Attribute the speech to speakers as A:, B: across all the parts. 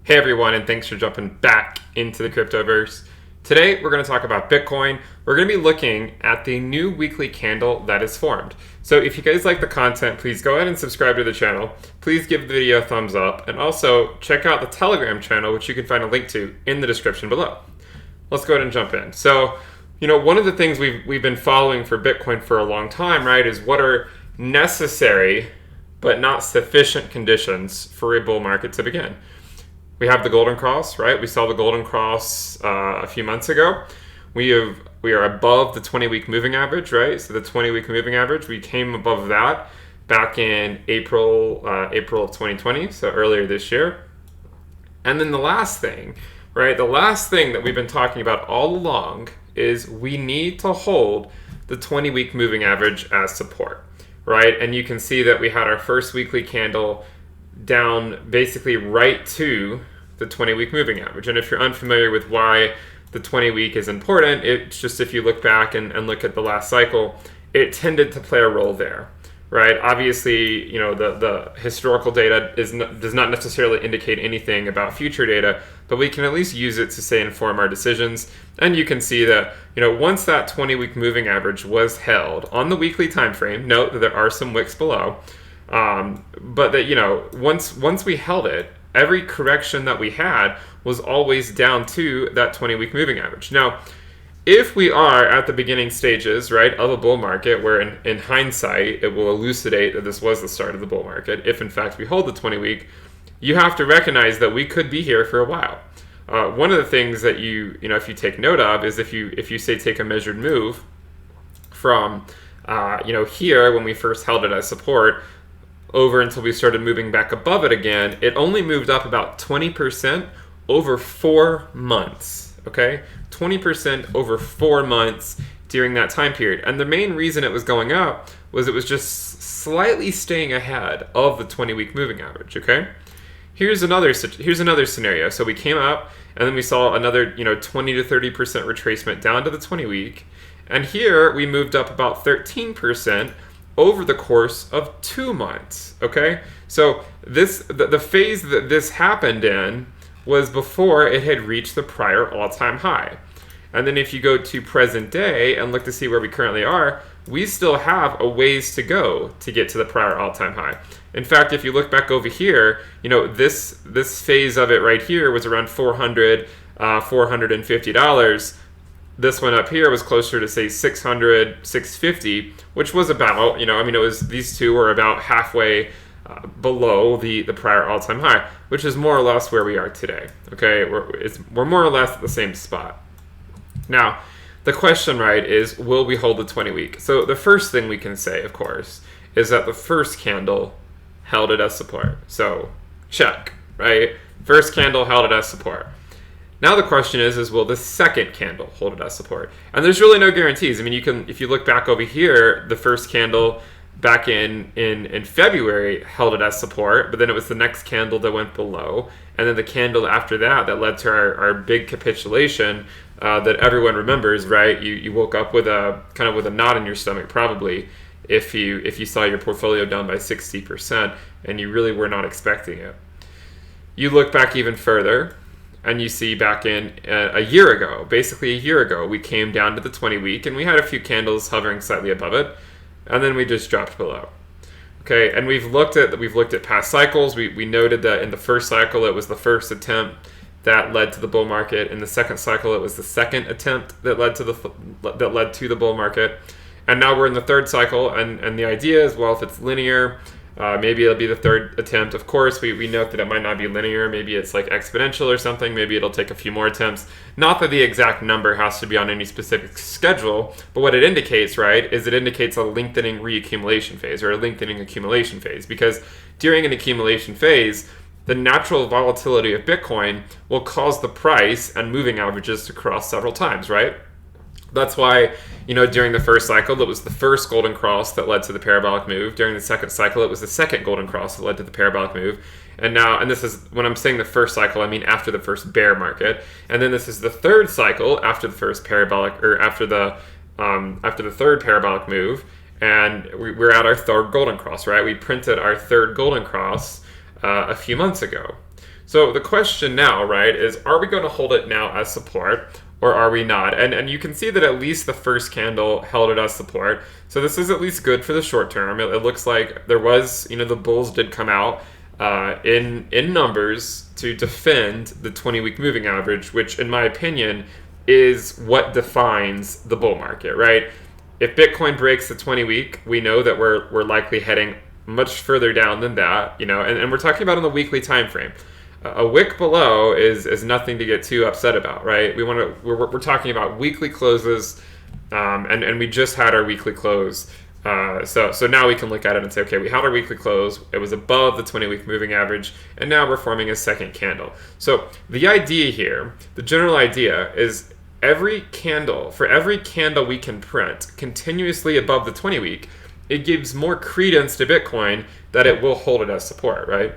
A: Hey everyone, and thanks for jumping back into the cryptoverse. Today we're going to talk about Bitcoin. We're going to be looking at the new weekly candle that is formed. So if you guys like the content, please go ahead and subscribe to the channel. Please give the video a thumbs up, and also check out the Telegram channel, which you can find a link to in the description below. Let's go ahead and jump in. So, one of the things we've been following for Bitcoin for a long time, right, is what are necessary but not sufficient conditions for a bull market to begin. We have the golden cross, right? We saw the golden cross a few months ago. We are above the 20-week moving average, right? So the 20-week moving average, we came above that back in April of 2020, so earlier this year. And then the last thing, right? The last thing that we've been talking about all along is we need to hold the 20-week moving average as support, right? And you can see that we had our first weekly candle down basically right to the 20-week moving average. And if you're unfamiliar with why the 20-week is important, it's just if you look back and look at the last cycle, it tended to play a role there, right? Obviously, the historical data does not necessarily indicate anything about future data, but we can at least use it to, say, inform our decisions. And you can see that, once that 20-week moving average was held on the weekly time frame, note that there are some wicks below, but that, once we held it, every correction that we had was always down to that 20-week moving average. Now, if we are at the beginning stages, right, of a bull market, where in hindsight, it will elucidate that this was the start of the bull market, if in fact we hold the 20-week, you have to recognize that we could be here for a while. One of the things that if you take note of is if you say take a measured move from, here when we first held it as support, over until we started moving back above it again, it only moved up about 20% over 4 months, okay? 20% over 4 months during that time period. And the main reason it was going up was it was just slightly staying ahead of the 20-week moving average, okay? Here's another scenario. So we came up, and then we saw another, 20 to 30% retracement down to the 20-week. And here we moved up about 13% over the course of 2 months, okay? So the phase that this happened in was before it had reached the prior all-time high. And then if you go to present day and look to see where we currently are, we still have a ways to go to get to the prior all-time high. In fact, if you look back over here, this phase of it right here was around $450. This one up here was closer to, say, $600, $650, which was about, it was, these two were about halfway below the prior all-time high, which is more or less where we are today, okay? We're more or less at the same spot. Now, the question, right, is will we hold the 20-week? So the first thing we can say, of course, is that the first candle held it as support. So check, right? First candle held it as support. Now the question is will the second candle hold it as support? And there's really no guarantees. I mean, if you look back over here, the first candle back in February held it as support, but then it was the next candle that went below, and then the candle after that led to our big capitulation that everyone remembers, right? You woke up with a knot in your stomach probably if you saw your portfolio down by 60% and you really were not expecting it. You look back even further, and you see back in a year ago, we came down to the 20-week, and we had a few candles hovering slightly above it, and then we just dropped below. Okay, and we've looked at past cycles. We noted that in the first cycle, it was the first attempt that led to the bull market. In the second cycle, it was the second attempt that led to the bull market. And now we're in the third cycle, and the idea is, well, if it's linear, maybe it'll be the third attempt. Of course, we note that it might not be linear. Maybe it's like exponential or something. Maybe it'll take a few more attempts. Not that the exact number has to be on any specific schedule, but what it indicates, right, is it indicates a lengthening reaccumulation phase or a lengthening accumulation phase. Because during an accumulation phase, the natural volatility of Bitcoin will cause the price and moving averages to cross several times, right? That's why, during the first cycle, it was the first golden cross that led to the parabolic move. During the second cycle, it was the second golden cross that led to the parabolic move. And this is, when I'm saying the first cycle, I mean after the first bear market. And then this is the third cycle after the first parabolic, or after the third parabolic move. And we're at our third golden cross, right? We printed our third golden cross a few months ago. So the question now, right, is are we going to hold it now as support or are we not? And you can see that at least the first candle held it as support. So this is at least good for the short term. It looks like there was, the bulls did come out in numbers to defend the 20-week moving average, which in my opinion is what defines the bull market, right? If Bitcoin breaks the 20-week, we know that we're likely heading much further down than that, and we're talking about on the weekly time frame. A wick below is nothing to get too upset about, right? We're talking about weekly closes, and we just had our weekly close. So now we can look at it and say, okay, we had our weekly close. It was above the 20-week moving average, and now we're forming a second candle. So the idea here, the general idea is for every candle we can print continuously above the 20-week, it gives more credence to Bitcoin that it will hold it as support, right?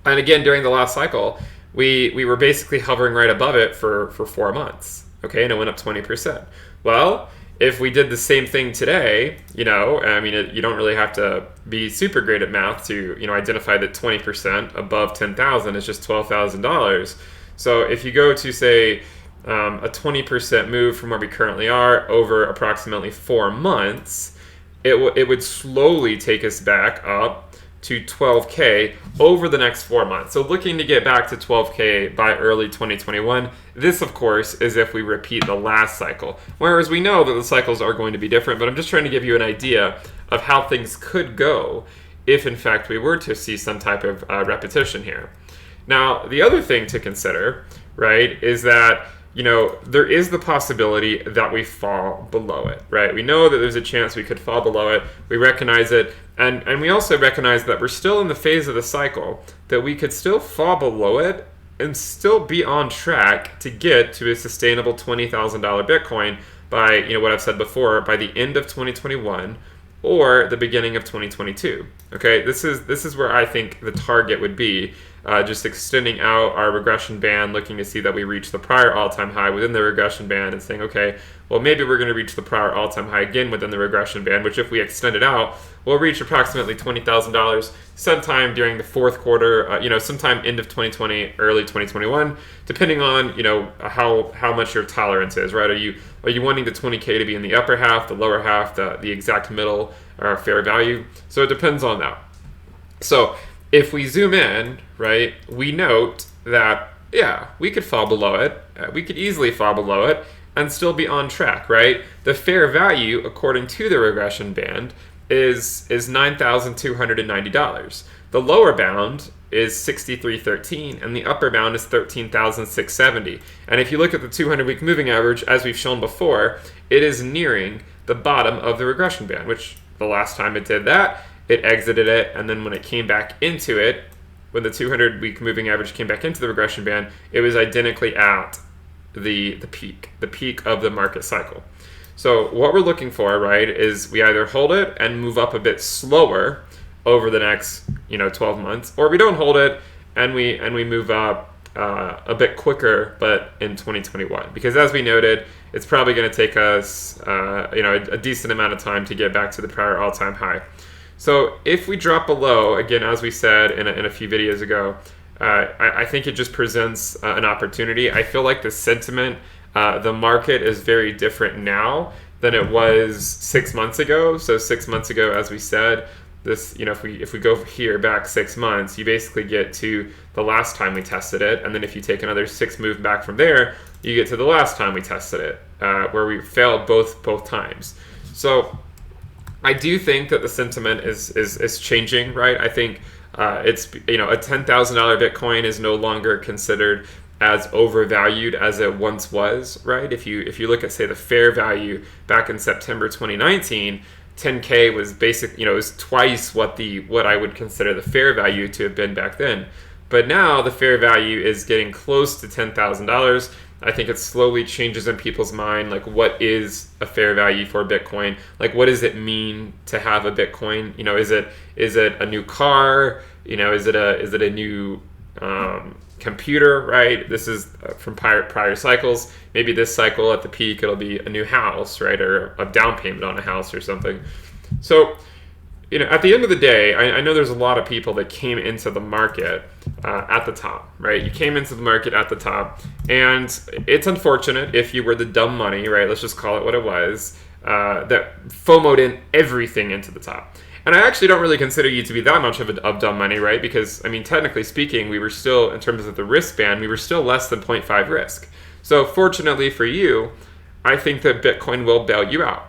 A: And again, during the last cycle, we were basically hovering right above it for 4 months, okay? And it went up 20%. Well, if we did the same thing today, you don't really have to be super great at math to, identify that 20% above 10,000 is just $12,000. So if you go to, say, a 20% move from where we currently are over approximately 4 months, it would slowly take us back up to 12K over the next 4 months. So looking to get back to 12K by early 2021. This, of course, is if we repeat the last cycle. Whereas we know that the cycles are going to be different, but I'm just trying to give you an idea of how things could go if, in fact, we were to see some type of repetition here. Now, the other thing to consider, right, is that there is the possibility that we fall below it, right? We know that there's a chance we could fall below it. We recognize it. And we also recognize that we're still in the phase of the cycle that we could still fall below it and still be on track to get to a sustainable $20,000 Bitcoin by, what I've said before, by the end of 2021 or the beginning of 2022. Okay, this is where I think the target would be, just extending out our regression band, looking to see that we reach the prior all-time high within the regression band and saying, okay, well, maybe we're going to reach the prior all-time high again within the regression band, which if we extend it out, we'll reach approximately $20,000 sometime during the fourth quarter, sometime end of 2020, early 2021, depending on, how much your tolerance is, right? Are you wanting the 20K to be in the upper half, the lower half, the exact middle, or fair value? So it depends on that. So if we zoom in, right, we note that, yeah, we could fall below it. We could easily fall below it and still be on track, right? The fair value, according to the regression band, is $9,290. The lower bound is $6,313, and the upper bound is $13,670. And if you look at the 200-week moving average, as we've shown before, it is nearing the bottom of the regression band, which the last time it did that, it exited it, and then when it came back into it, when the 200-week moving average came back into the regression band, it was identically at the peak of the market cycle. So what we're looking for, right, is we either hold it and move up a bit slower over the next 12 months, or we don't hold it and we move up a bit quicker, but in 2021. Because as we noted, it's probably going to take us a decent amount of time to get back to the prior all-time high. So if we drop below, again, as we said in a few videos ago, I think it just presents an opportunity. I feel like the sentiment, the market is very different now than it was 6 months ago. So 6 months ago, as we said, this, if we go here back 6 months, you basically get to the last time we tested it, and then if you take another 6 moves back from there, you get to the last time we tested it, where we failed both times. So I do think that the sentiment is changing, right? I think it's a $10,000 Bitcoin is no longer considered as overvalued as it once was, right? If you look at, say, the fair value back in September 2019, 10K was it was twice what I would consider the fair value to have been back then. But now the fair value is getting close to $10,000. I think it slowly changes in people's mind, like, what is a fair value for Bitcoin? Like, what does it mean to have a Bitcoin? Is it a new car? Is it a new computer, right? This is from prior cycles. Maybe this cycle at the peak, it'll be a new house, right? Or a down payment on a house or something. So at the end of the day, I know there's a lot of people that came into the market at the top, right? You came into the market at the top, and it's unfortunate if you were the dumb money, right? Let's just call it what it was, that FOMO'd in everything into the top. And I actually don't really consider you to be that much of dumb money, right? Because, I mean, technically speaking, we were still, in terms of the risk band, we were still less than 0.5 risk. So fortunately for you, I think that Bitcoin will bail you out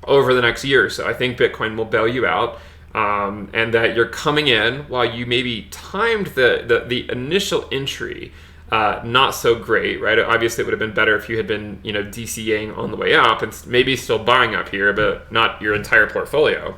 A: over the next year or so. I think Bitcoin will bail you out, and that you're coming in while you maybe timed the initial entry not so great, right? Obviously, it would have been better if you had been, DCAing on the way up and maybe still buying up here, but not your entire portfolio.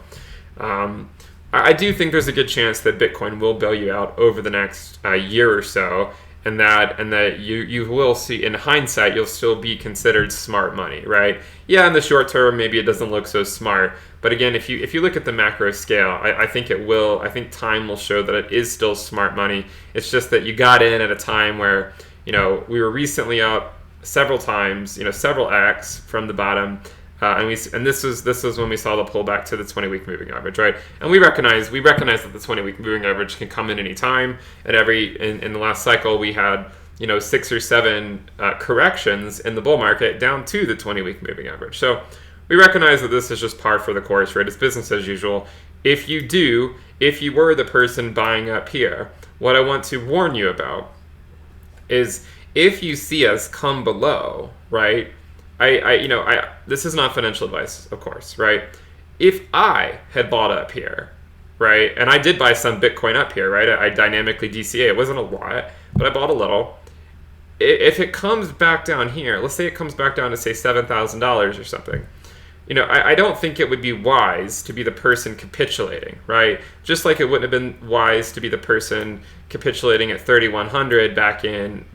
A: I do think there's a good chance that Bitcoin will bail you out over the next year or so, and that you will see, in hindsight, you'll still be considered smart money, right? Yeah, in the short term, maybe it doesn't look so smart, but again, if you look at the macro scale, I think it will. I think time will show that it is still smart money. It's just that you got in at a time where we were recently up several times, several X from the bottom. And this was when we saw the pullback to the 20-week moving average, right? And we recognize that the 20-week moving average can come in any time. In the last cycle, we had 6 or 7 corrections in the bull market down to the 20-week moving average. So we recognize that this is just par for the course, right? It's business as usual. If you were the person buying up here, what I want to warn you about is if you see us come below, right? This is not financial advice, of course, right? If I had bought up here, right, and I did buy some Bitcoin up here, right? I dynamically DCA. It wasn't a lot, but I bought a little. If it comes back down here, let's say it comes back down to say $7,000 or something, I don't think it would be wise to be the person capitulating, right? Just like it wouldn't have been wise to be the person capitulating at 3,100 back in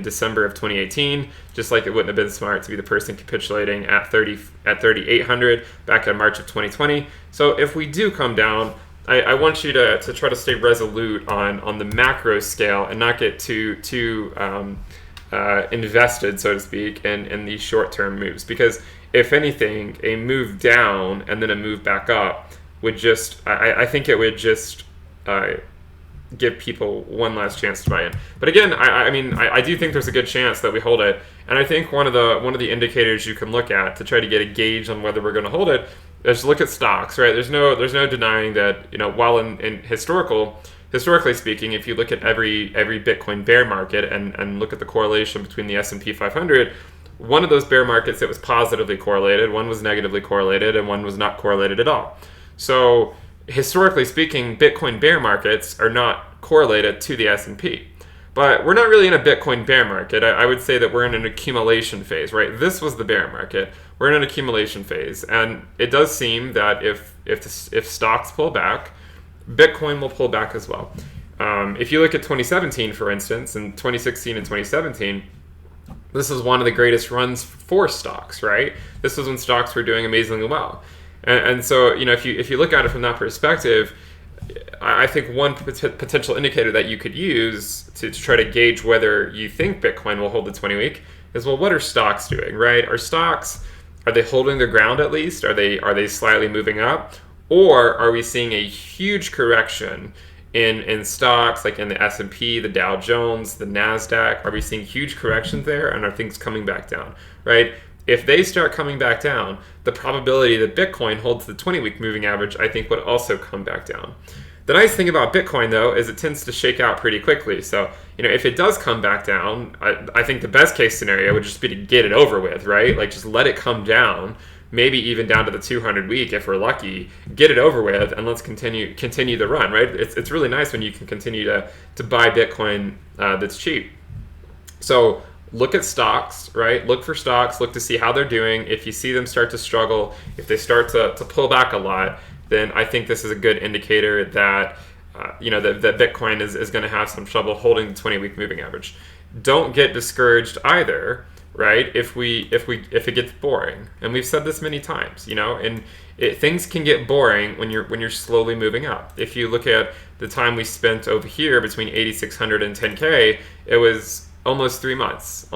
A: December of 2018, just like it wouldn't have been smart to be the person capitulating at 3,800 back in March of 2020. So if we do come down, I want you to try to stay resolute on the macro scale and not get too invested, so to speak, in these short-term moves, because if anything, a move down and then a move back up would just, I think it would just give people one last chance to buy in. But again, I do think there's a good chance that we hold it, and I think one of the indicators you can look at to try to get a gauge on whether we're going to hold it is look at stocks, right? There's no denying that while in historically speaking, if you look at every Bitcoin bear market and look at the correlation between the S&P 500. One of those bear markets that was positively correlated, one was negatively correlated, and one was not correlated at all. So historically speaking, Bitcoin bear markets are not correlated to the S&P. But we're not really in a Bitcoin bear market. I would say that we're in an accumulation phase, right? This was the bear market. We're in an accumulation phase. And it does seem that if stocks pull back, Bitcoin will pull back as well. If you look at 2017, for instance, and 2016 and 2017, this is one of the greatest runs for stocks, right? This was when stocks were doing amazingly well. And so, if you look at it from that perspective, I think one potential indicator that you could use to try to gauge whether you think Bitcoin will hold the 20-week is, well, what are stocks doing, right? Are they holding their ground at least? Are they slightly moving up? Or are we seeing a huge correction in stocks, like in the S&P, the Dow Jones, the NASDAQ? Are we seeing huge corrections there, and are things coming back down, right? If they start coming back down, the probability that Bitcoin holds the 20-week moving average, I think, would also come back down. The nice thing about Bitcoin, though, is it tends to shake out pretty quickly. So, if it does come back down, I think the best case scenario would just be to get it over with, right? Like, just let it come down, maybe even down to the 200-week if we're lucky, get it over with, and let's continue the run, right? It's really nice when you can continue to buy Bitcoin that's cheap. So look at stocks, right? Look for stocks, look to see how they're doing. If you see them start to struggle, if they start to pull back a lot, then I think this is a good indicator that that Bitcoin is going to have some trouble holding the 20-week moving average. Don't get discouraged either, right? If it gets boring, and we've said this many times, and things can get boring when you're slowly moving up. If you look at the time we spent over here between 8,600 and 10K, it was almost 3 months.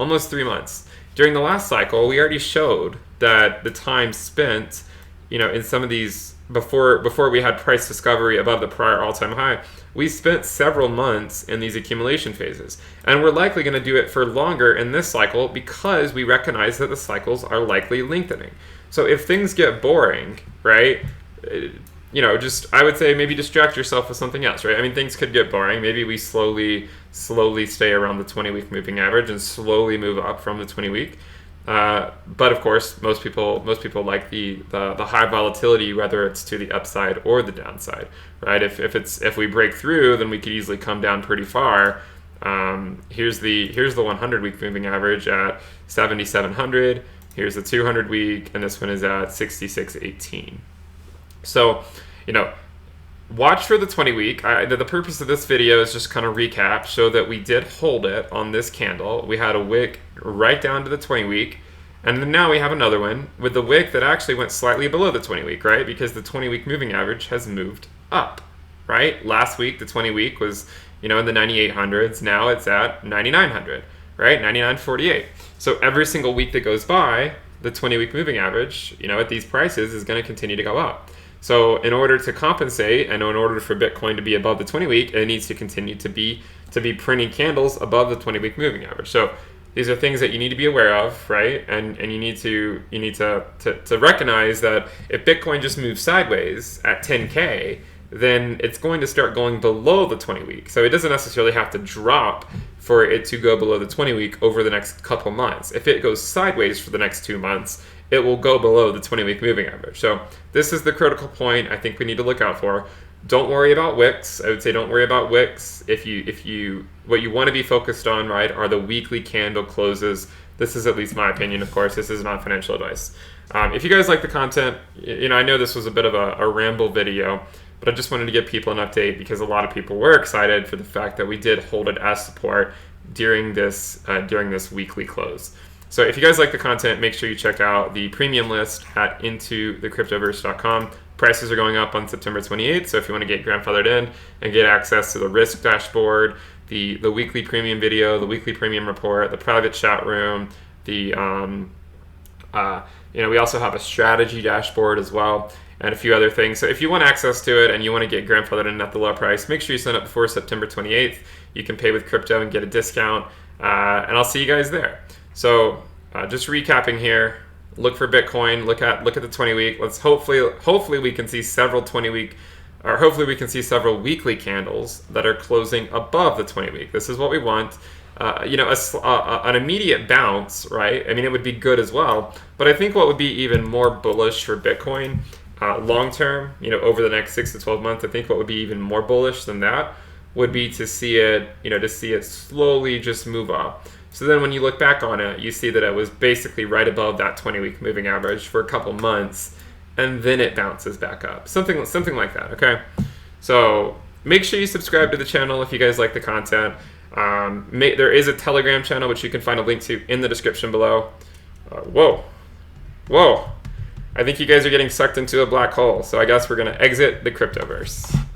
A: During the last cycle, we already showed that the time spent, in some of these before we had price discovery above the prior all-time high, we spent several months in these accumulation phases. And we're likely going to do it for longer in this cycle because we recognize that the cycles are likely lengthening. So if things get boring, right, just, I would say maybe distract yourself with something else, right? I mean, things could get boring. Maybe we slowly stay around the 20-week moving average and slowly move up from the 20-week. But of course, most people like the high volatility, whether it's to the upside or the downside, right? If we break through, then we could easily come down pretty far. Here's the 100-week moving average at 7,700. Here's the 200-week, and this one is at 66.18. So, watch for the 20-week. The purpose of this video is just kind of recap, show that we did hold it on this candle. We had a wick right down to the 20-week, and then now we have another one with the wick that actually went slightly below the 20-week, right? Because the 20-week moving average has moved up, right? Last week, the 20-week was, in the 9,800s. Now it's at 9,900, right? 9,948. So every single week that goes by, the 20-week moving average, at these prices is going to continue to go up. So in order to compensate and in order for Bitcoin to be above the 20-week, it needs to continue to be printing candles above the 20-week moving average. So these are things that you need to be aware of, right? And you need to recognize that if Bitcoin just moves sideways at 10K, then it's going to start going below the 20-week. So it doesn't necessarily have to drop for it to go below the 20-week over the next couple months. If it goes sideways for the next 2 months, it will go below the 20-week moving average. So this is the critical point I think we need to look out for. Don't worry about wicks. I would say don't worry about wicks. What you want to be focused on, right, are the weekly candle closes. This is at least my opinion, of course. This is not financial advice. If you guys like the content, I know this was a bit of a ramble video, but I just wanted to give people an update because a lot of people were excited for the fact that we did hold it as support during this weekly close. So if you guys like the content, make sure you check out the premium list at intothecryptoverse.com. Prices are going up on September 28th, so if you want to get grandfathered in and get access to the risk dashboard, the weekly premium video, the weekly premium report, the private chat room, we also have a strategy dashboard as well, and a few other things. So if you want access to it and you want to get grandfathered in at the low price, make sure you sign up before September 28th. You can pay with crypto and get a discount, and I'll see you guys there. So just recapping here, look for Bitcoin, look at the 20-week. Let's hopefully we can see several 20-week, or hopefully we can see several weekly candles that are closing above the 20-week. This is what we want. An immediate bounce, right? I mean, it would be good as well. But I think what would be even more bullish for Bitcoin long term, over the next 6 to 12 months, I think what would be even more bullish than that would be to see it slowly just move up. So then when you look back on it, you see that it was basically right above that 20-week moving average for a couple months, and then it bounces back up. Something like that, okay? So make sure you subscribe to the channel if you guys like the content. There is a Telegram channel, which you can find a link to in the description below. Whoa. I think you guys are getting sucked into a black hole, so I guess we're going to exit the cryptoverse.